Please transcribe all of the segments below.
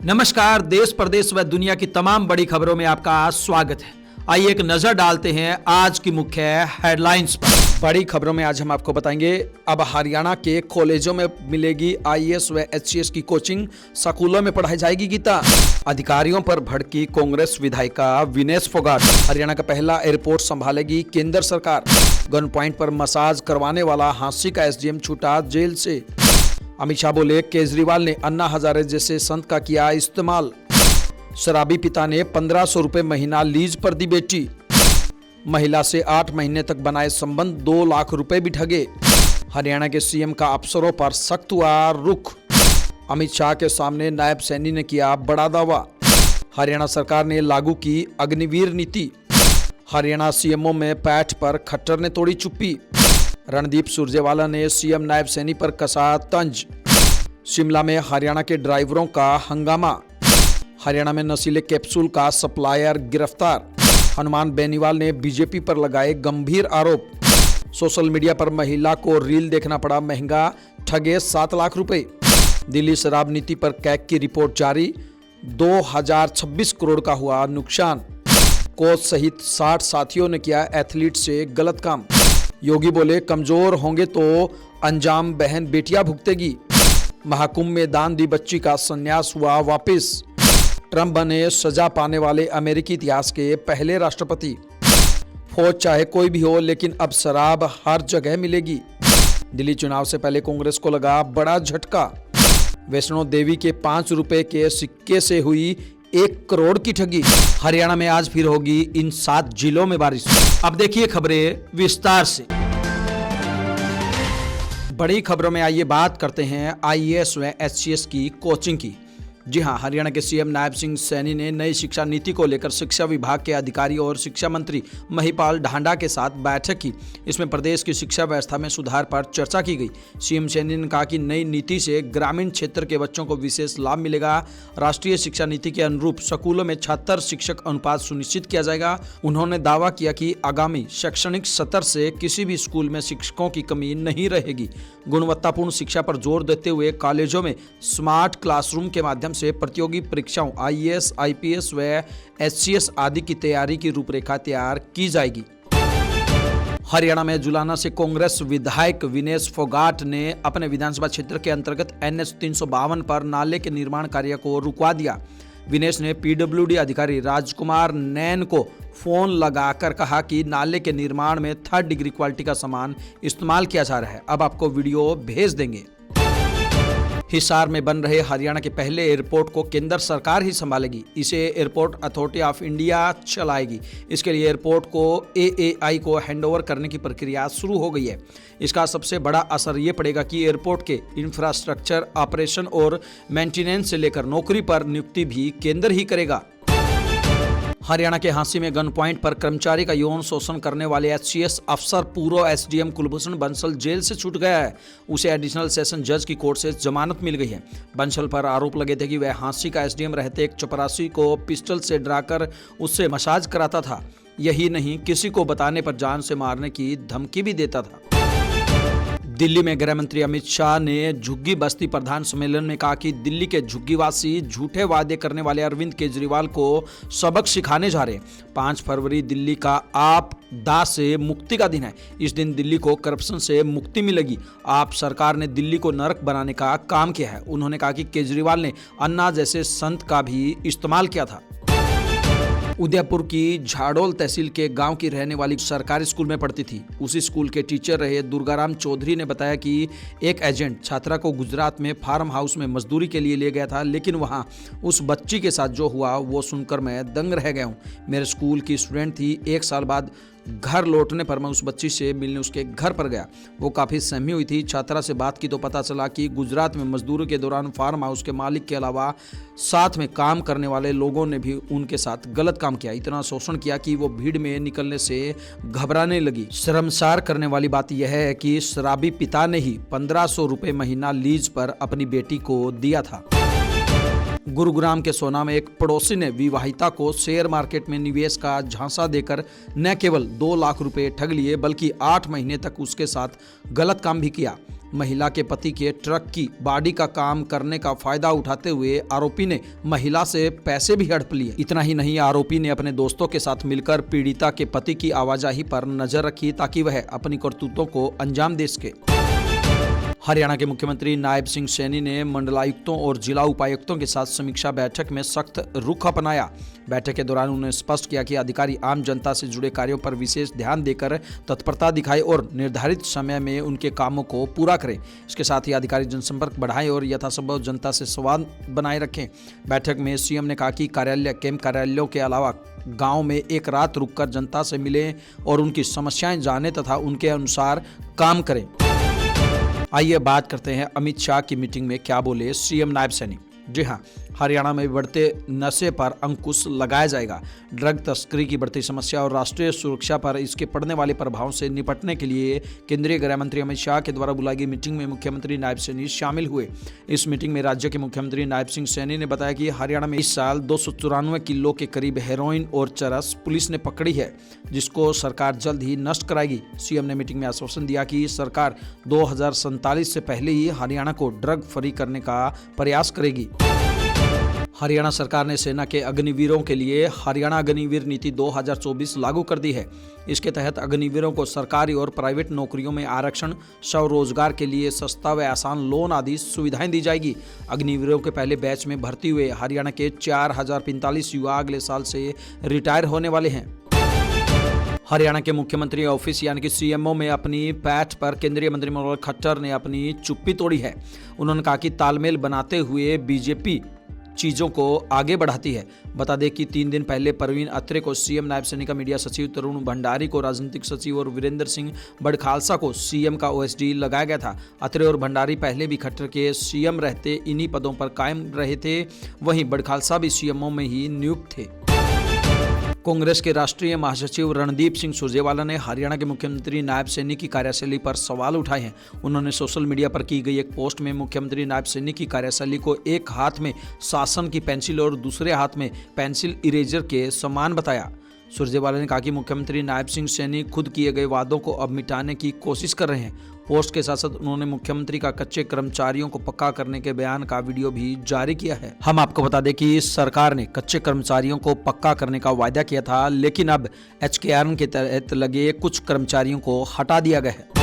नमस्कार, देश प्रदेश व दुनिया की तमाम बड़ी खबरों में आपका स्वागत है। आइए एक नजर डालते हैं आज की मुख्य हेडलाइंस पर। बड़ी खबरों में आज हम आपको बताएंगे, अब हरियाणा के कॉलेजों में मिलेगी आईएएस व एचसीएस की कोचिंग, स्कूलों में पढ़ाई जाएगी गीता। अधिकारियों पर भड़की कांग्रेस विधायिका विनेश फोगाट, हरियाणा का पहला एयरपोर्ट संभालेगी केंद्र सरकार। गन पॉइंट पर मसाज करवाने वाला हांसी का एसडीएम छूटा जेल से। अमित शाह बोले, केजरीवाल ने अन्ना हजारे जैसे संत का किया इस्तेमाल। शराबी पिता ने 1500 रुपए महीना लीज पर दी बेटी। महिला से 8 महीने तक बनाए संबंध 2 लाख रुपए भी ठगे। हरियाणा के सीएम का अफसरों पर सख्त हुआ रुख। अमित शाह के सामने नायब सैनी ने किया बड़ा दावा। हरियाणा सरकार ने लागू की अग्निवीर नीति। हरियाणा सीएमओ में पैठ पर खट्टर ने तोड़ी चुप्पी। रणदीप सुरजेवाला ने सीएम नायब सैनी पर कसा तंज। शिमला में हरियाणा के ड्राइवरों का हंगामा। हरियाणा में नशीले कैप्सूल का सप्लायर गिरफ्तार। हनुमान बेनीवाल ने बीजेपी पर लगाए गंभीर आरोप। सोशल मीडिया पर महिला को रील देखना पड़ा महंगा, ठगे 7 लाख रुपए। दिल्ली शराब नीति पर कैग की रिपोर्ट जारी, 2026 करोड़ का हुआ नुकसान। कोच सहित 60 साथियों ने किया एथलीट से गलत काम। योगी बोले, कमजोर होंगे तो अंजाम बहन बेटियां भुगतेगी। महाकुंभ में दान दी बच्ची का संन्यास हुआ वापस। ट्रंप बने सजा पाने वाले अमेरिकी इतिहास के पहले राष्ट्रपति। फौज चाहे कोई भी हो, लेकिन अब शराब हर जगह मिलेगी। दिल्ली चुनाव से पहले कांग्रेस को लगा बड़ा झटका। वैष्णो देवी के 5 रुपए के सिक्के से हुई 1 करोड़ की ठगी। हरियाणा में आज फिर होगी इन 7 जिलों में बारिश। अब देखिए खबरें विस्तार से। बड़ी खबरों में आइए बात करते हैं आईएएस व एचसीएस की कोचिंग की। जी हां, हरियाणा के सीएम नायब सिंह सैनी ने नई शिक्षा नीति को लेकर शिक्षा विभाग के अधिकारी और शिक्षा मंत्री महिपाल ढांडा के साथ बैठक की। इसमें प्रदेश की शिक्षा व्यवस्था में सुधार पर चर्चा की गई। सीएम सैनी ने कहा कि नई नीति से ग्रामीण क्षेत्र के बच्चों को विशेष लाभ मिलेगा। राष्ट्रीय शिक्षा नीति के अनुरूप स्कूलों में 76 शिक्षक अनुपात सुनिश्चित किया जाएगा। उन्होंने दावा किया कि आगामी शैक्षणिक सत्र से किसी भी स्कूल में शिक्षकों की कमी नहीं रहेगी। गुणवत्तापूर्ण शिक्षा पर जोर देते हुए कॉलेजों में स्मार्ट क्लासरूम के माध्यम से प्रतियोगी परीक्षाओं आईएएस, आईपीएस व एचसीएस आदि की तैयारी की रूपरेखा तैयार की जाएगी। हरियाणा में जुलाना से कांग्रेस विधायक विनेश फोगाट ने अपने विधानसभा क्षेत्र के अंतर्गत NH 352 पर नाले के निर्माण कार्य को रुकवा दिया। विनेश ने पीडब्ल्यूडी अधिकारी राजकुमार नैन को फोन लगाकर कहा कि नाले के निर्माण में 3rd डिग्री क्वालिटी का सामान इस्तेमाल किया जा रहा है, अब आपको वीडियो भेज देंगे। हिसार में बन रहे हरियाणा के पहले एयरपोर्ट को केंद्र सरकार ही संभालेगी। इसे एयरपोर्ट अथॉरिटी ऑफ इंडिया चलाएगी। इसके लिए एयरपोर्ट को एएआई को हैंडओवर करने की प्रक्रिया शुरू हो गई है। इसका सबसे बड़ा असर ये पड़ेगा कि एयरपोर्ट के इंफ्रास्ट्रक्चर, ऑपरेशन और मेंटेनेंस से लेकर नौकरी पर नियुक्ति भी केंद्र ही करेगा। हरियाणा के हांसी में गन पॉइंट पर कर्मचारी का यौन शोषण करने वाले एचसीएस अफसर पूर्व एसडीएम कुलभूषण बंसल जेल से छूट गया है। उसे एडिशनल सेशन जज की कोर्ट से जमानत मिल गई है। बंसल पर आरोप लगे थे कि वह हांसी का एसडीएम रहते एक चपरासी को पिस्टल से डराकर उससे मसाज कराता था। यही नहीं, किसी को बताने पर जान से मारने की धमकी भी देता था। दिल्ली में गृह मंत्री अमित शाह ने झुग्गी बस्ती प्रधान सम्मेलन में कहा कि दिल्ली के झुग्गीवासी झूठे वादे करने वाले अरविंद केजरीवाल को सबक सिखाने जा रहे हैं। 5 फरवरी दिल्ली का आपदा से मुक्ति का दिन है। इस दिन दिल्ली को करप्शन से मुक्ति मिलेगी। आप सरकार ने दिल्ली को नरक बनाने का काम किया है। उन्होंने कहा कि केजरीवाल ने अन्ना जैसे संत का भी इस्तेमाल किया था। उदयपुर की झाड़ोल तहसील के गांव की रहने वाली सरकारी स्कूल में पढ़ती थी। उसी स्कूल के टीचर रहे दुर्गाराम चौधरी ने बताया कि एक एजेंट छात्रा को गुजरात में फार्म हाउस में मजदूरी के लिए ले गया था, लेकिन वहां उस बच्ची के साथ जो हुआ वो सुनकर मैं दंग रह गया हूं। मेरे स्कूल की स्टूडेंट थी। 1 साल बाद घर लौटने पर मैं उस बच्ची से मिलने उसके घर पर गया। वो काफ़ी सहमी हुई थी। छात्रा से बात की तो पता चला कि गुजरात में मजदूरी के दौरान फार्म हाउस के मालिक के अलावा साथ में काम करने वाले लोगों ने भी उनके साथ गलत काम किया। इतना शोषण किया कि वो भीड़ में निकलने से घबराने लगी। शर्मसार करने वाली बात यह है कि शराबी पिता ने ही 1500 रुपए महीना लीज पर अपनी बेटी को दिया था। गुरुग्राम के सोना में एक पड़ोसी ने विवाहिता को शेयर मार्केट में निवेश का झांसा देकर न केवल 2 लाख रुपए ठग लिए, बल्कि 8 महीने तक उसके साथ गलत काम भी किया। महिला के पति के ट्रक की बॉडी का काम करने का फायदा उठाते हुए आरोपी ने महिला से पैसे भी हड़प लिए। इतना ही नहीं, आरोपी ने अपने दोस्तों के साथ मिलकर पीड़िता के पति की आवाजाही पर नजर रखी ताकि वह अपनी करतूतों को अंजाम दे सके। हरियाणा के मुख्यमंत्री नायब सिंह सैनी ने मंडलायुक्तों और जिला उपायुक्तों के साथ समीक्षा बैठक में सख्त रुख अपनाया। बैठक के दौरान उन्होंने स्पष्ट किया कि अधिकारी आम जनता से जुड़े कार्यों पर विशेष ध्यान देकर तत्परता दिखाएं और निर्धारित समय में उनके कामों को पूरा करें। इसके साथ ही अधिकारी जनसंपर्क बढ़ाएं और यथासंभव जनता से संवाद बनाए रखें। बैठक में सीएम ने कहा कि कार्यालय, कैंप कार्यालयों के अलावा गांव में एक रात रुककर जनता से मिलें और उनकी समस्याएं जानें तथा उनके अनुसार काम करें। आइए बात करते हैं अमित शाह की मीटिंग में क्या बोले सीएम नायब सैनी। जी हां, हरियाणा में बढ़ते नशे पर अंकुश लगाया जाएगा। ड्रग तस्करी की बढ़ती समस्या और राष्ट्रीय सुरक्षा पर इसके पड़ने वाले प्रभावों से निपटने के लिए केंद्रीय गृह मंत्री अमित शाह के द्वारा बुलाई गई मीटिंग में मुख्यमंत्री नायब सैनी शामिल हुए। इस मीटिंग में राज्य के मुख्यमंत्री नायब सिंह सैनी ने बताया कि हरियाणा में इस साल 294 किलो के करीब हेरोइन और चरस पुलिस ने पकड़ी है, जिसको सरकार जल्द ही नष्ट कराएगी। सीएम ने मीटिंग में आश्वासन दिया कि सरकार 2047 से पहले ही हरियाणा को ड्रग फ्री करने का प्रयास करेगी। हरियाणा सरकार ने सेना के अग्निवीरों के लिए हरियाणा अग्निवीर नीति 2024 लागू कर दी है। इसके तहत अग्निवीरों को सरकारी और प्राइवेट नौकरियों में आरक्षण, स्वरोजगार के लिए सस्ता व आसान लोन आदि सुविधाएं दी जाएगी। अग्निवीरों के पहले बैच में भर्ती हुए हरियाणा के 4045 युवा अगले साल से रिटायर होने वाले हैं। हरियाणा के मुख्यमंत्री ऑफिस यानी कि सीएमओ में अपनी पैठ पर केंद्रीय मंत्री मनोहर खट्टर ने अपनी चुप्पी तोड़ी है। उन्होंने कहा कि तालमेल बनाते हुए बीजेपी चीजों को आगे बढ़ाती है। बता दें कि 3 दिन पहले परवीन अत्रे को सीएम नायब सैनी का मीडिया सचिव, तरुण भंडारी को राजनीतिक सचिव और वीरेंद्र सिंह बड़खालसा को सीएम का ओएसडी लगाया गया था। अत्रे और भंडारी पहले भी खट्टर के सीएम रहते इन्हीं पदों पर कायम रहे थे। वहीं बड़खालसा भी सीएमओ में ही नियुक्त थे। कांग्रेस के राष्ट्रीय महासचिव रणदीप सिंह सुरजेवाला ने हरियाणा के मुख्यमंत्री नायब सैनी की कार्यशैली पर सवाल उठाए हैं। उन्होंने सोशल मीडिया पर की गई एक पोस्ट में मुख्यमंत्री नायब सैनी की कार्यशैली को एक हाथ में शासन की पेंसिल और दूसरे हाथ में पेंसिल इरेजर के समान बताया। सुरजेवाला ने कहा कि मुख्यमंत्री नायब सिंह सैनी खुद किए गए वादों को अब मिटाने की कोशिश कर रहे हैं। पोस्ट के साथ साथ उन्होंने मुख्यमंत्री का कच्चे कर्मचारियों को पक्का करने के बयान का वीडियो भी जारी किया है। हम आपको बता दें कि सरकार ने कच्चे कर्मचारियों को पक्का करने का वायदा किया था, लेकिन अब HKRN के तहत लगे कुछ कर्मचारियों को हटा दिया गया है।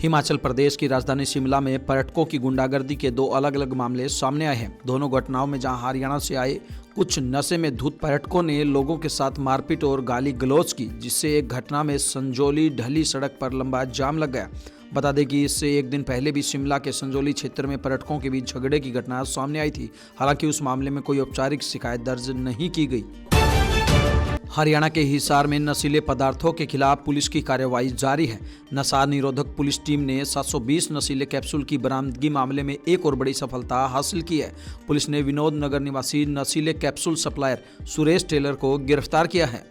हिमाचल प्रदेश की राजधानी शिमला में पर्यटकों की गुंडागर्दी के 2 अलग अलग मामले सामने आए हैं। दोनों घटनाओं में जहां हरियाणा से आए कुछ नशे में धुत पर्यटकों ने लोगों के साथ मारपीट और गाली गलौज की, जिससे एक घटना में संजौली ढली सड़क पर लंबा जाम लग गया। बता दें कि इससे एक दिन पहले भी शिमला के संजौली क्षेत्र में पर्यटकों के बीच झगड़े की घटना सामने आई थी। हालांकि उस मामले में कोई औपचारिक शिकायत दर्ज नहीं की गई। हरियाणा के हिसार में नशीले पदार्थों के खिलाफ पुलिस की कार्रवाई जारी है। नशा निरोधक पुलिस टीम ने 720 नशीले कैप्सूल की बरामदगी मामले में एक और बड़ी सफलता हासिल की है। पुलिस ने विनोद नगर निवासी नशीले कैप्सूल सप्लायर सुरेश टेलर को गिरफ्तार किया है।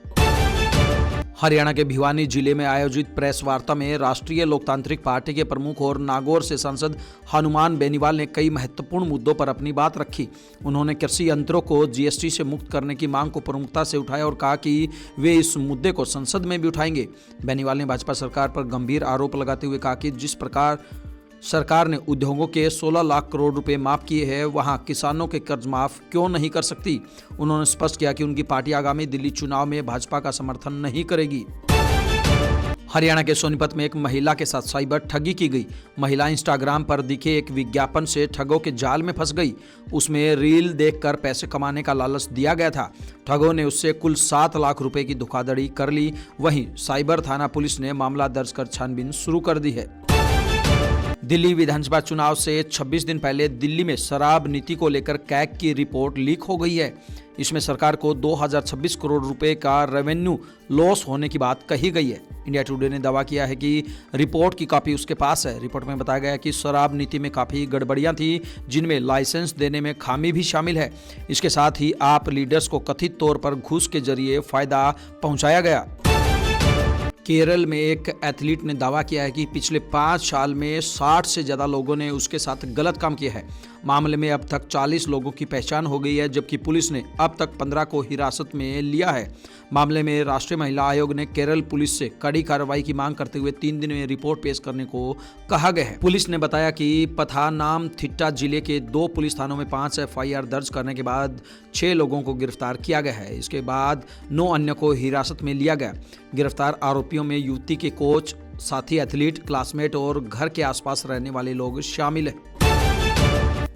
हरियाणा के भिवानी जिले में आयोजित प्रेस वार्ता में राष्ट्रीय लोकतांत्रिक पार्टी के प्रमुख और नागौर से सांसद हनुमान बेनीवाल ने कई महत्वपूर्ण मुद्दों पर अपनी बात रखी। उन्होंने कृषि यंत्रों को GST से मुक्त करने की मांग को प्रमुखता से उठाया और कहा कि वे इस मुद्दे को संसद में भी उठाएंगे। बेनीवाल ने भाजपा सरकार पर गंभीर आरोप लगाते हुए कहा कि जिस प्रकार सरकार ने उद्योगों के 16 लाख करोड़ रुपए माफ किए हैं, वहां किसानों के कर्ज माफ क्यों नहीं कर सकती। उन्होंने स्पष्ट किया कि उनकी पार्टी आगामी दिल्ली चुनाव में भाजपा का समर्थन नहीं करेगी। हरियाणा के सोनीपत में एक महिला के साथ साइबर ठगी की गई। महिला इंस्टाग्राम पर दिखे एक विज्ञापन से ठगों के जाल में फंस गई। उसमें रील देखकर पैसे कमाने का लालच दिया गया था। ठगों ने उससे कुल 7 लाख रुपए की धोखाधड़ी कर ली। वहीं साइबर थाना पुलिस ने मामला दर्ज कर छानबीन शुरू कर दी है। दिल्ली विधानसभा चुनाव से 26 दिन पहले दिल्ली में शराब नीति को लेकर कैग की रिपोर्ट लीक हो गई है। इसमें सरकार को 2026 करोड़ रुपए का रेवेन्यू लॉस होने की बात कही गई है। इंडिया टुडे ने दावा किया है कि रिपोर्ट की कॉपी उसके पास है। रिपोर्ट में बताया गया है कि शराब नीति में काफ़ी गड़बड़ियां थी, जिनमें लाइसेंस देने में खामी भी शामिल है। इसके साथ ही आप लीडर्स को कथित तौर पर घूस के जरिए फायदा पहुंचाया गया। केरल में एक एथलीट ने दावा किया है कि पिछले 5 साल में 60 से ज़्यादा लोगों ने उसके साथ गलत काम किया है। मामले में अब तक 40 लोगों की पहचान हो गई है, जबकि पुलिस ने अब तक 15 को हिरासत में लिया है। मामले में राष्ट्रीय महिला आयोग ने केरल पुलिस से कड़ी कार्रवाई की मांग करते हुए 3 दिन में रिपोर्ट पेश करने को कहा गया है। पुलिस ने बताया कि पथानामथिट्टा जिले के 2 पुलिस थानों में 5 FIR दर्ज करने के बाद 6 लोगों को गिरफ्तार किया गया है। इसके बाद 9 अन्य को हिरासत में लिया गया। गिरफ्तार आरोपियों में युवती के कोच, साथी एथलीट, क्लासमेट और घर के आसपास रहने वाले लोग शामिल हैं।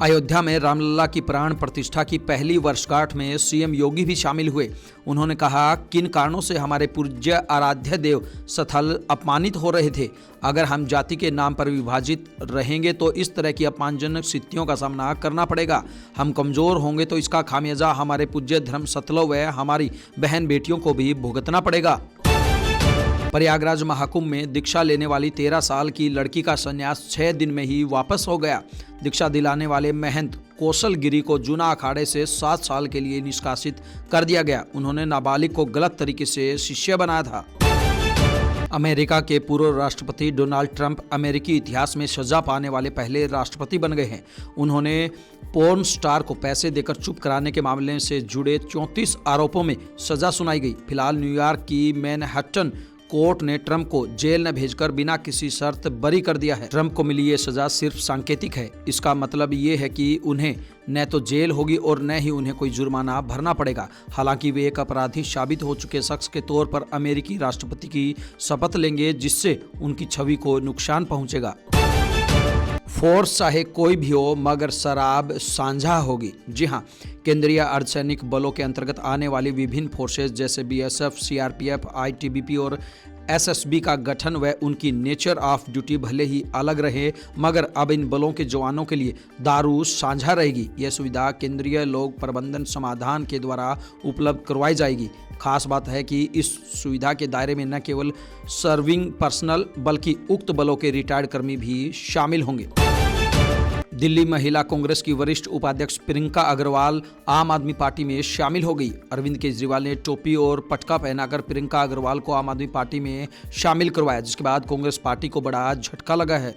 अयोध्या में रामलला की प्राण प्रतिष्ठा की पहली वर्षगांठ में सीएम योगी भी शामिल हुए। उन्होंने कहा, किन कारणों से हमारे पूज्य आराध्य देव स्थल अपमानित हो रहे थे। अगर हम जाति के नाम पर विभाजित रहेंगे तो इस तरह की अपमानजनक स्थितियों का सामना करना पड़ेगा। हम कमजोर होंगे तो इसका खामियाजा हमारे पूज्य धर्म सतलों व हमारी बहन बेटियों को भी भुगतना पड़ेगा। प्रयागराज महाकुंभ में दीक्षा लेने वाली 13 साल की लड़की का संन्यास 6 दिन में ही वापस हो गया। दीक्षा दिलाने वाले महंत कौशल गिरी को जूना अखाड़े से 7 साल के लिए निष्कासित कर दिया गया। उन्होंने नाबालिग को गलत तरीके से शिष्य बनाया था। अमेरिका के पूर्व राष्ट्रपति डोनाल्ड ट्रंप अमेरिकी इतिहास में सजा पाने वाले पहले राष्ट्रपति बन गए हैं। उन्होंने पोर्न स्टार को पैसे देकर चुप कराने के मामले से जुड़े 34 आरोपों में सजा सुनाई गई। फिलहाल न्यूयॉर्क की मैनहट्टन कोर्ट ने ट्रंप को जेल न भेजकर बिना किसी शर्त बरी कर दिया है। ट्रंप को मिली ये सजा सिर्फ सांकेतिक है। इसका मतलब ये है कि उन्हें न तो जेल होगी और न ही उन्हें कोई जुर्माना भरना पड़ेगा। हालांकि वे एक अपराधी साबित हो चुके शख्स के तौर पर अमेरिकी राष्ट्रपति की शपथ लेंगे, जिससे उनकी छवि को नुकसान पहुंचेगा। फोर्स चाहे कोई भी हो मगर शराब साझा होगी। जी हाँ, केंद्रीय अर्धसैनिक बलों के अंतर्गत आने वाली विभिन्न फोर्सेज जैसे BSF, CRPF, ITBP और SSB का गठन व उनकी नेचर ऑफ ड्यूटी भले ही अलग रहे, मगर अब इन बलों के जवानों के लिए दारू साझा रहेगी। यह सुविधा केंद्रीय लोक प्रबंधन समाधान के द्वारा उपलब्ध करवाई जाएगी। खास बात है कि इस सुविधा के दायरे में न केवल सर्विंग पर्सनल बल्कि उक्त बलों के रिटायर्ड कर्मी भी शामिल होंगे। दिल्ली महिला कांग्रेस की वरिष्ठ उपाध्यक्ष प्रियंका अग्रवाल आम आदमी पार्टी में शामिल हो गई। अरविंद केजरीवाल ने टोपी और पटका पहनाकर प्रियंका अग्रवाल को आम आदमी पार्टी में शामिल करवाया, जिसके बाद कांग्रेस पार्टी को बड़ा झटका लगा है।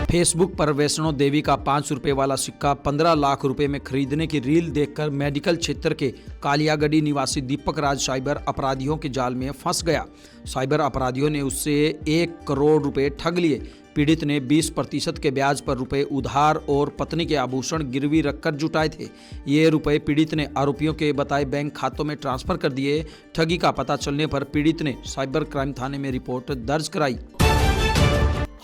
फेसबुक पर वैष्णो देवी का 5 रुपए वाला सिक्का 15 लाख रुपए में खरीदने की रील देखकर मेडिकल क्षेत्र के कालियागढ़ी निवासी दीपक राज साइबर अपराधियों के जाल में फंस गया। साइबर अपराधियों ने उससे 1 करोड़ रुपए ठग लिए। पीड़ित ने 20% के ब्याज पर रुपए उधार और पत्नी के आभूषण गिरवी रखकर जुटाए थे। ये रुपए पीड़ित ने आरोपियों के बताए बैंक खातों में ट्रांसफर कर दिए। ठगी का पता चलने पर पीड़ित ने साइबर क्राइम थाने में रिपोर्ट दर्ज कराई।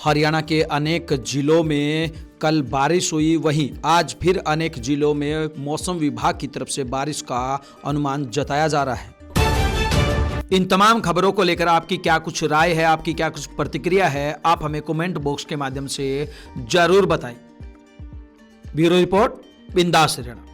हरियाणा के अनेक जिलों में कल बारिश हुई, वहीं आज फिर अनेक जिलों में मौसम विभाग की तरफ से बारिश का अनुमान जताया जा रहा है। इन तमाम खबरों को लेकर आपकी क्या कुछ राय है, आपकी क्या कुछ प्रतिक्रिया है, आप हमें कमेंट बॉक्स के माध्यम से जरूर बताएं। ब्यूरो रिपोर्ट, बिंदास हरियाणा।